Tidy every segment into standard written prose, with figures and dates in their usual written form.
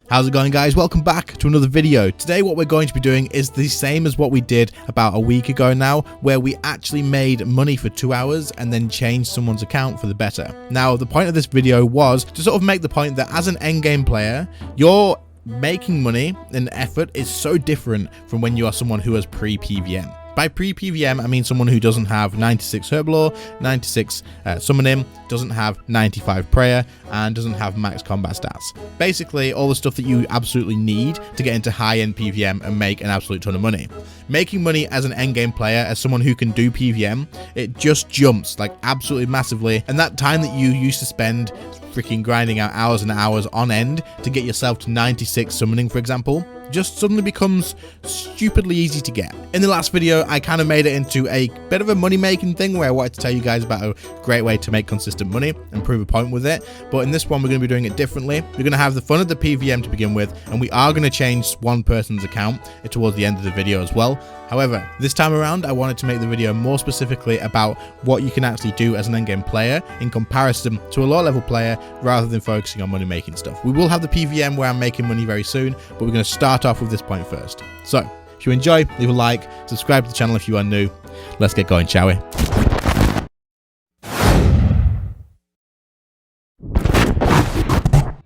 How's it going, guys? Welcome back to another video. Today what we're going to be doing is the same as what we did about a week ago now, where we actually made money for 2 hours and then changed someone's account for the better. Now, the point of this video was to sort of make the point that as an endgame player, you're making money and effort is so different from when you are someone who has pre-PVM. By pre-PVM, I mean someone who doesn't have 96 Herblore, 96 Summoning, doesn't have 95 Prayer, and doesn't have max combat stats. Basically, all the stuff that you absolutely need to get into high-end PVM and make an absolute ton of money. Making money as an endgame player, as someone who can do PVM, it just jumps, like, absolutely massively. And that time that you used to spend freaking grinding out hours and hours on end to get yourself to 96 Summoning, for example, just suddenly becomes stupidly easy to get. In the last video, I kind of made it into a bit of a money-making thing where I wanted to tell you guys about a great way to make consistent money and prove a point with it. But in this one, we're going to be doing it differently. We're going to have the fun of the PVM to begin with, and we are going to change one person's account towards the end of the video as well. However, this time around, I wanted to make the video more specifically about what you can actually do as an endgame player in comparison to a low-level player, rather than focusing on money-making stuff. We will have the PVM where I'm making money very soon, but we're going to start off with this point first. So, if you enjoy, leave a like, subscribe to the channel if you are new. Let's get going, shall we?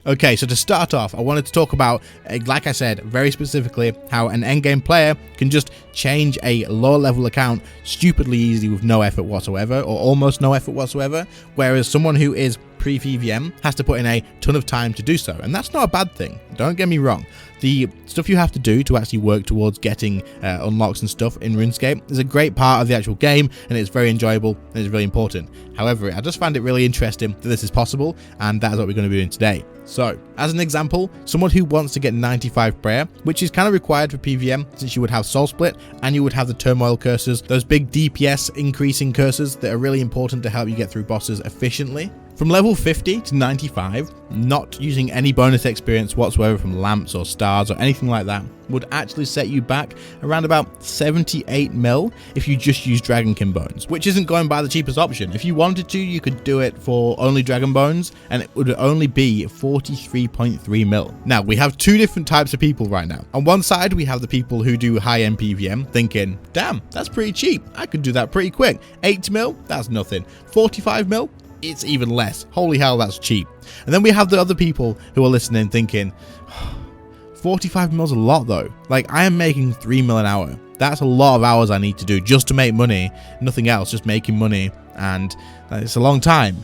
Okay, so to start off, I wanted to talk about, like I said, very specifically, how an endgame player can just change a lower level account stupidly easy with no effort whatsoever, or almost no effort whatsoever, whereas someone who is pre-PVM has to put in a ton of time to do so. And that's not a bad thing, don't get me wrong. The stuff you have to do to actually work towards getting unlocks and stuff in RuneScape is a great part of the actual game, and it's very enjoyable and it's really important. However, I just find it really interesting that this is possible, and that is what we're going to be doing today. So, as an example, someone who wants to get 95 Prayer, which is kind of required for PVM since you would have Soul Split and you would have the Turmoil Curses, those big DPS increasing curses that are really important to help you get through bosses efficiently. From level 50 to 95, not using any bonus experience whatsoever from lamps or stars or anything like that would actually set you back around about 78 mil if you just use Dragonkin Bones, which isn't going by the cheapest option. If you wanted to, you could do it for only Dragon Bones and it would only be 43.3 mil. Now, we have two different types of people right now. On one side, we have the people who do high-end PVM thinking, damn, that's pretty cheap. I could do that pretty quick. 80 mil, that's nothing. 45 mil, it's even less. Holy hell, that's cheap. And then we have the other people who are listening thinking, 45 mil's a lot though. Like, I am making 3 mil an hour. That's a lot of hours I need to do just to make money. Nothing else, just making money. And it's a long time.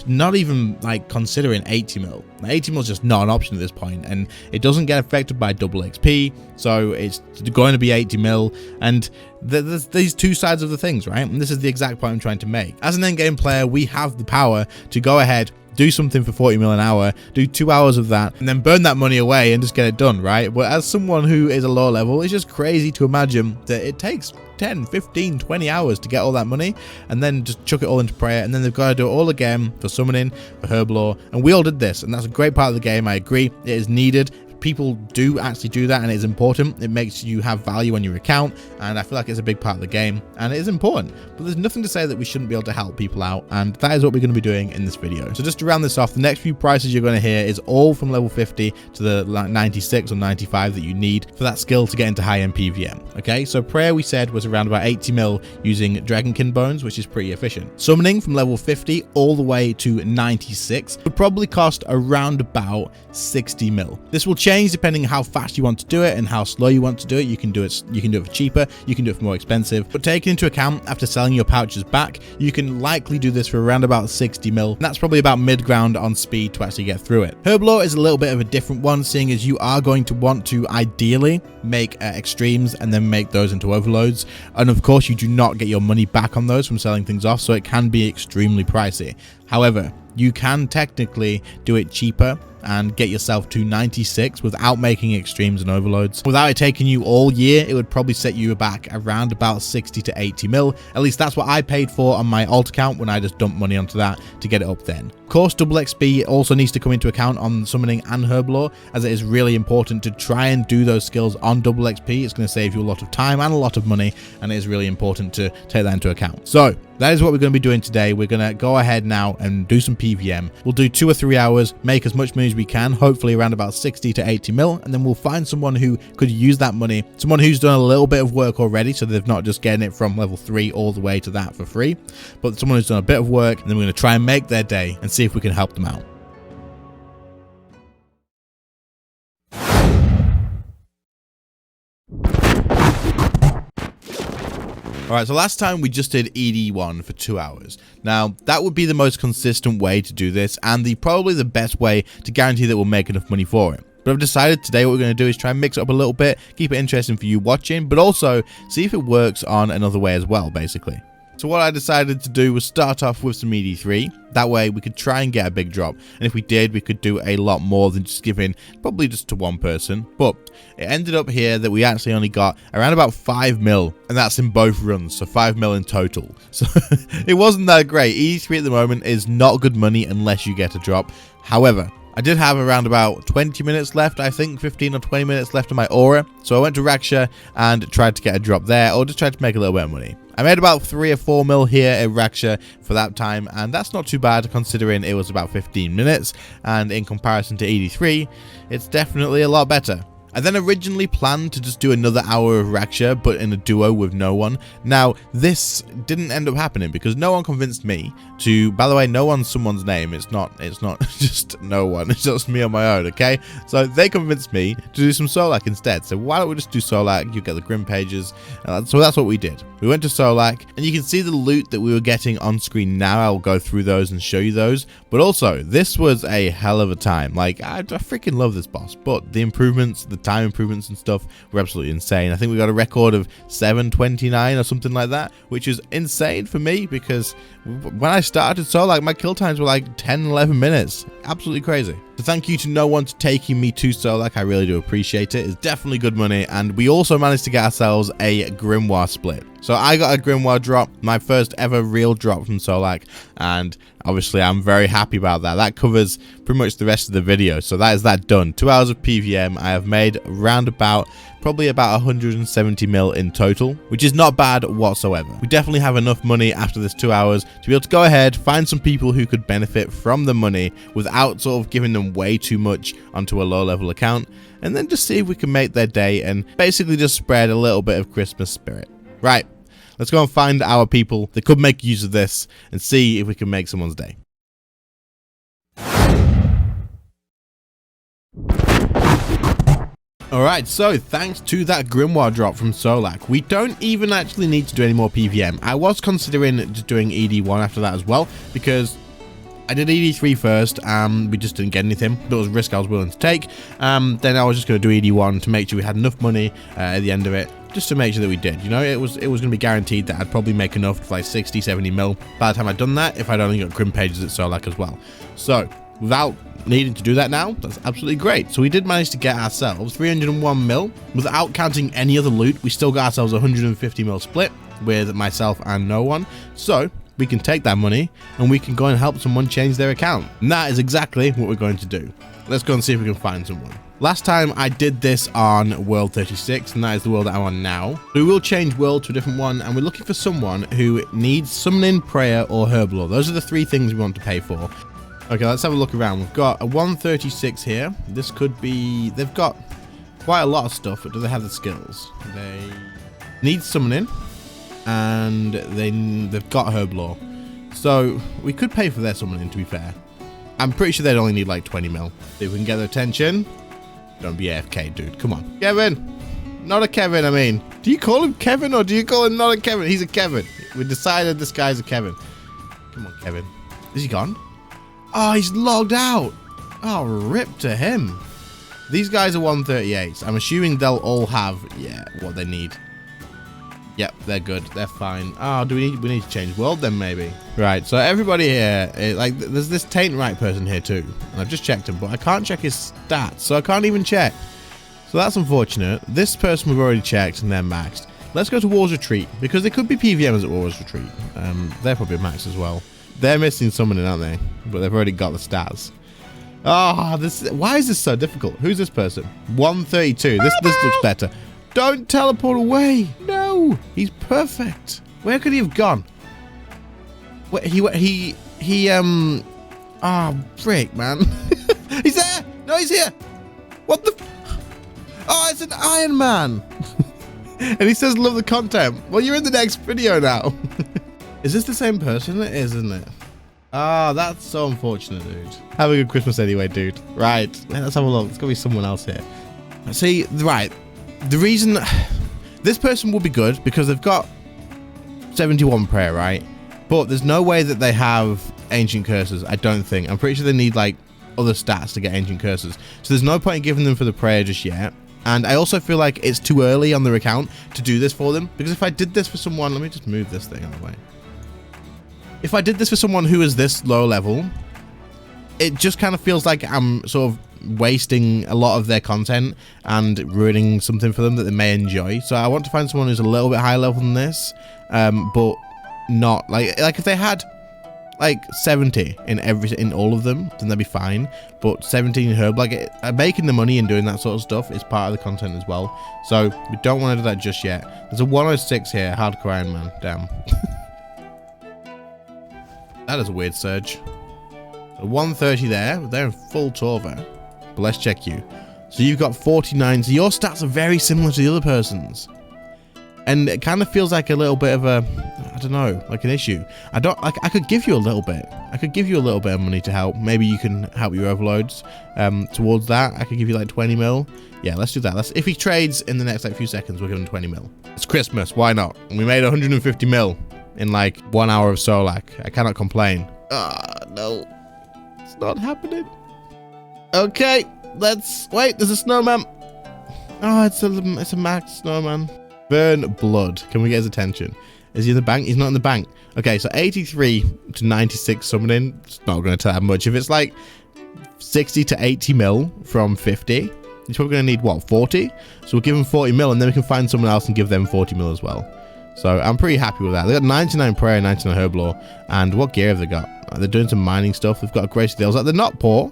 Not even like considering 80 mil. 80 mil is just not an option at this point, and it doesn't get affected by double XP, so it's going to be 80 mil. And there's these two sides of the things, right? And this is the exact point I'm trying to make. As an endgame player, we have the power to go ahead, do something for 40 mil an hour, do 2 hours of that, and then burn that money away and just get it done, right? But as someone who is a low level, it's just crazy to imagine that it takes 10, 15, 20 hours to get all that money and then just chuck it all into Prayer, and then they've got to do it all again for Summoning, for Herblore, and we all did this, and that's a great part of the game. I agree, it is needed. People do actually do that, and it's important. It makes you have value on your account, and I feel like it's a big part of the game, and it is important. But there's nothing to say that we shouldn't be able to help people out, and that is what we're going to be doing in this video. So just to round this off, the next few prices you're going to hear is all from level 50 to the 96 or 95 that you need for that skill to get into high-end PVM. Okay, so Prayer, we said, was around about 80 mil using Dragonkin Bones, which is pretty efficient. Summoning from level 50 all the way to 96 would probably cost around about 60 mil. This will change depending how fast you want to do it and how slow you want to do it. You can do it for cheaper, you can do it for more expensive, but taking into account after selling your pouches back, you can likely do this for around about 60 mil. And that's probably about mid-ground on speed to actually get through it. Herblore is a little bit of a different one, seeing as you are going to want to ideally make extremes and then make those into overloads, and of course you do not get your money back on those from selling things off, so it can be extremely pricey. However, you can technically do it cheaper and get yourself to 96 without making extremes and overloads. Without it taking you all year, it would probably set you back around about 60 to 80 mil. At least that's what I paid for on my alt account when I just dumped money onto that to get it up then. course, double XP also needs to come into account on summoning and herblore, as it is really important to try and do those skills on double XP. It's going to save you a lot of time and a lot of money, and it is really important to take that into account. So that is what we're going to be doing today. We're going to go ahead now and do some PVM. We'll do 2 or 3 hours, make as much money as we can, hopefully around about 60 to 80 mil, and then we'll find someone who could use that money, someone who's done a little bit of work already, so they've not just getting it from level 3 all the way to that for free, but someone who's done a bit of work, and then we're going to try and make their day and see if we can help them out. Alright, so last time we just did ED1 for 2 hours. Now, that would be the most consistent way to do this, and probably the best way to guarantee that we'll make enough money for it. But I've decided today what we're going to do is try and mix it up a little bit, keep it interesting for you watching, but also see if it works on another way as well, basically. So what I decided to do was start off with some ED3. That way we could try and get a big drop. And if we did, we could do a lot more than just giving probably just to one person. But it ended up here that we actually only got around about 5 mil. And that's in both runs. So 5 mil in total. So it wasn't that great. ED3 at the moment is not good money unless you get a drop. However, I did have around about 20 minutes left, I think 15 or 20 minutes left of my aura. So I went to Raksha and tried to get a drop there, or just tried to make a little bit of money. I made about 3 or 4 mil here at Raksha for that time, and that's not too bad considering it was about 15 minutes, and in comparison to ED3, it's definitely a lot better. I then originally planned to just do another hour of Raksha, but in a duo with no one. Now, this didn't end up happening because no one convinced me to, by the way, no one's someone's name. It's not just no one. It's just me on my own, okay? So they convinced me to do some Solak instead. So why don't we just do Solak? You get the Grim pages. So that's what we did. We went to Solak, and you can see the loot that we were getting on screen now. I'll go through those and show you those. But also, this was a hell of a time. Like, I freaking love this boss. But the improvements, the time improvements and stuff were absolutely insane. I think we got a record of 7:29 or something like that, which is insane for me because when I started Solak, my kill times were like 10-11 minutes. Absolutely crazy. So thank you to no one for taking me to Solak. I really do appreciate it. It's definitely good money, and we also managed to get ourselves a Grimoire split. So I got a Grimoire drop, my first ever real drop from Solak, and obviously I'm very happy about that. That covers pretty much the rest of the video, so that is that done. 2 hours of PVM. I have made round about probably about 170 mil in total, which is not bad whatsoever. We definitely have enough money after this 2 hours to be able to go ahead, find some people who could benefit from the money without sort of giving them way too much onto a low level account, and then just see if we can make their day and basically just spread a little bit of Christmas spirit. Right, let's go and find our people that could make use of this and see if we can make someone's day. Alright, so thanks to that Grimoire drop from Solak, we don't even actually need to do any more PVM. I was considering just doing ED1 after that as well, because I did ED3 first, we just didn't get anything. That was a risk I was willing to take. Then I was just going to do ED1 to make sure we had enough money at the end of it, just to make sure that we did. You know, it was going to be guaranteed that I'd probably make enough for like 60, 70 mil by the time I'd done that, if I'd only got Grim pages at Solak as well. So, without needing to do that now, that's absolutely great. So we did manage to get ourselves 301 mil. Without counting any other loot, we still got ourselves 150 mil split with myself and no one. So we can take that money and we can go and help someone change their account. And that is exactly what we're going to do. Let's go and see if we can find someone. Last time I did this on World 36, and that is the world that I'm on now. So we will change world to a different one, and we're looking for someone who needs summoning, prayer, or herblore. Those are the 3 things we want to pay for. Okay, let's have a look around. We've got a 136 here. This could be... They've got quite a lot of stuff, but do they have the skills? They need summoning, and they've got herblore. So we could pay for their summoning, to be fair. I'm pretty sure they'd only need like 20 mil. If we can get their attention. Don't be AFK, dude. Come on. Kevin. Not a Kevin, I mean. Do you call him Kevin or do you call him not a Kevin? He's a Kevin. We decided this guy's a Kevin. Come on, Kevin. Is he gone? Oh, he's logged out. Oh, rip to him. These guys are 138s. I'm assuming they'll all have, yeah, what they need. Yep, they're good. They're fine. Oh, we need to change world then, maybe? Right, so everybody here, like, there's this Taint Right person here too. And I've just checked him, but I can't check his stats, so I can't even check. So that's unfortunate. This person we've already checked and they're maxed. Let's go to War's Retreat, because there could be PVMs at War's Retreat. They're probably maxed as well. They're missing summoning, aren't they? But they've already got the stats. Ah, why is this so difficult? Who's this person? 132. This looks better. Don't teleport away. No, he's perfect. Where could he have gone? Wait, oh, frick, man. He's there. No, he's here. What the? Oh, it's an Iron Man. And he says, love the content. Well, you're in the next video now. Is this the same person? It is, isn't it? Ah, that's so unfortunate, dude. Have a good Christmas anyway, dude. Right, let's have a look. There's got to be someone else here. See, right. The reason this person will be good because they've got 71 prayer, right? But there's no way that they have ancient curses, I don't think. I'm pretty sure they need like other stats to get ancient curses. So there's no point in giving them for the prayer just yet. And I also feel like it's too early on their account to do this for them. Because if I did this for someone, let me just move this thing out of the way. If I did this for someone who is this low level, it just kind of feels like I'm sort of wasting a lot of their content and ruining something for them that they may enjoy. So I want to find someone who's a little bit higher level than this, but not like if they had like 70 in all of them, then that'd be fine. But 17 herb, like making the money and doing that sort of stuff is part of the content as well. So we don't want to do that just yet. There's a 106 here, hardcore Iron Man. Damn. That is a weird surge. A 130 there. They're in full Torva. But let's check you. So you've got 49. So your stats are very similar to the other person's. And it kind of feels like a little bit of a, I don't know, like an issue. I could give you a little bit. I could give you a little bit of money to help. Maybe you can help your overloads towards that. I could give you like 20 mil. Yeah, let's do that. If he trades in the next like few seconds, we'll give him 20 mil. It's Christmas. Why not? And we made 150 mil in like 1 hour of Solak. I cannot complain. Ah, no. It's not happening. Okay, let's wait. There's a snowman. Oh, it's a max snowman. Burn blood. Can we get his attention? Is he in the bank? He's not in the bank. Okay, so 83 to 96 summoning. It's not going to tell that much. If it's like 60 to 80 mil from 50, he's probably going to need what, 40? So we'll give him 40 mil and then we can find someone else and give them 40 mil as well. So I'm pretty happy with that. They got 99 prayer, 99 herb lore. And what gear have they got? They're doing some mining stuff. They've got a grace deals. Like, they're not poor,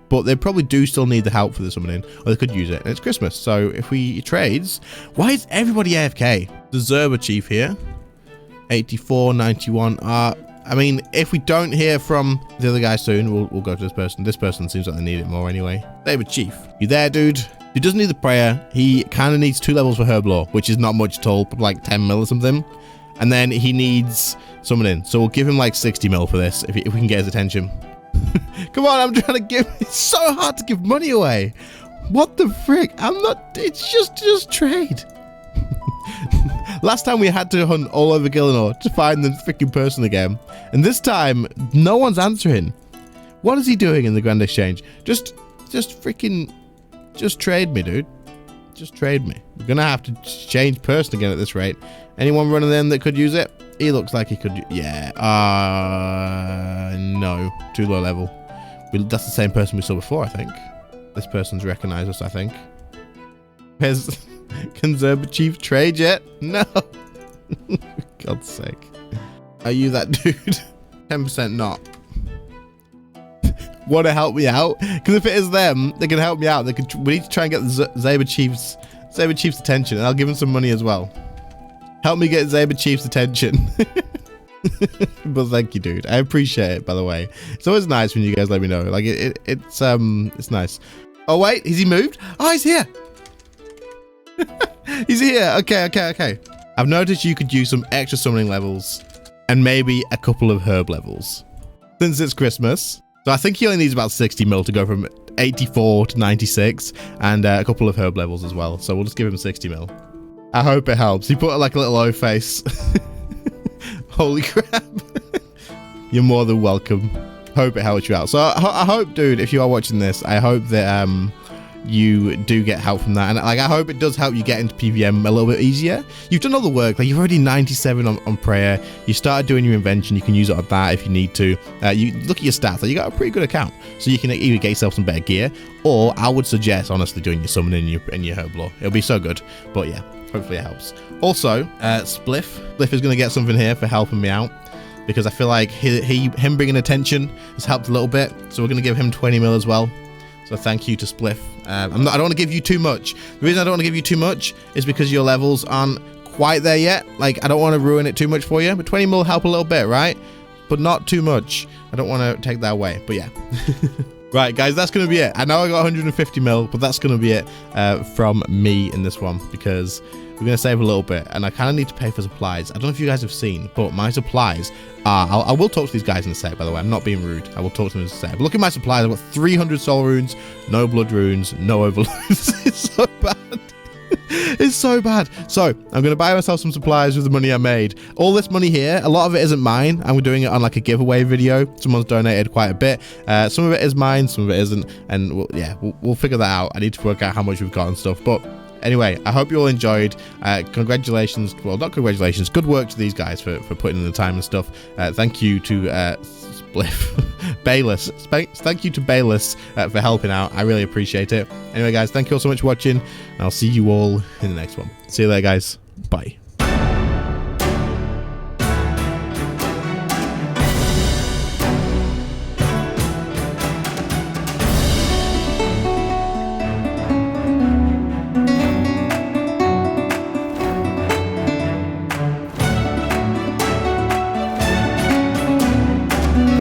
but they probably do still need the help for the summoning, or they could use it. And it's Christmas, so if we trades, why is everybody AFK? The Zerba chief here, 84, 91. I mean, if we don't hear from the other guy soon, we'll go to this person. This person seems like they need it more anyway. David Chief, you there, dude? He doesn't need the prayer. He kind of needs 2 levels for herb lore, which is not much at all, like 10 mil or something. And then he needs summoning, so we'll give him like 60 mil for this if we can get his attention. Come on, I'm trying to give. It's so hard to give money away. What the frick? I'm not. It's just trade. Last time we had to hunt all over Gillinor to find the freaking person again, and this time no one's answering. What is he doing in the Grand Exchange? Just trade me, dude. Just trade me. We're gonna have to change person again at this rate. Anyone running in that could use it? He looks like he could. Yeah. No. Too low level. That's the same person we saw before, I think. This person's recognized us, I think. Can Zerba Chief trade yet? No. God's sake. Are you that dude? 10% not. Want to help me out? Because if it is them, they can help me out. We need to try and get the Zerba Chief's attention, and I'll give him some money as well. Help me get Zerba Chief's attention. But thank you, dude. I appreciate it, by the way. It's always nice when you guys let me know. Like it's nice. Oh wait, has he moved? Oh, he's here. He's here. Okay. I've noticed you could use some extra summoning levels and maybe a couple of herb levels since it's Christmas. So I think he only needs about 60 mil to go from 84 to 96 and a couple of herb levels as well. So we'll just give him 60 mil. I hope it helps. He put like a little O face. Holy crap. You're more than welcome. Hope it helps you out. So I hope, dude, if you are watching this, I hope that you do get help from that. And like, I hope it does help you get into PVM a little bit easier. You've done all the work. Like, you're already 97 on prayer. You started doing your invention. You can use it on that if you need to. You look at your stats. Like, you got a pretty good account. So you can either get yourself some better gear, or I would suggest, honestly, doing your summoning and your herb lore. It'll be so good. But yeah, hopefully it helps. Also, Spliff is going to get something here for helping me out. because I feel like him bringing attention has helped a little bit. So we're going to give him 20 mil as well. So thank you to Spliff. I don't want to give you too much. The reason I don't want to give you too much is because your levels aren't quite there yet. Like, I don't want to ruin it too much for you, but 20 mil will help a little bit, right? But not too much. I don't want to take that away, but yeah. Right, guys, that's going to be it. I know I got 150 mil, but that's going to be it from me in this one, because we're going to save a little bit, and I kind of need to pay for supplies. I don't know if you guys have seen, but my supplies are... I will talk to these guys in a sec, by the way. I'm not being rude. I will talk to them in a sec. But look at my supplies. I've got 300 soul runes, no blood runes, no overloads. It's so bad. It's so bad. So I'm going to buy myself some supplies with the money I made. All this money here, a lot of it isn't mine. I'm doing it on like a giveaway video. Someone's donated quite a bit. Some of it is mine, some of it isn't. And we'll figure that out. I need to work out how much we've got and stuff. But anyway, I hope you all enjoyed. Congratulations. Well, not congratulations. Good work to these guys for putting in the time and stuff. Thank you to Bayless. Thank you to Bayless for helping out. I really appreciate it. Anyway, guys, thank you all so much for watching. And I'll see you all in the next one. See you later, guys. Bye.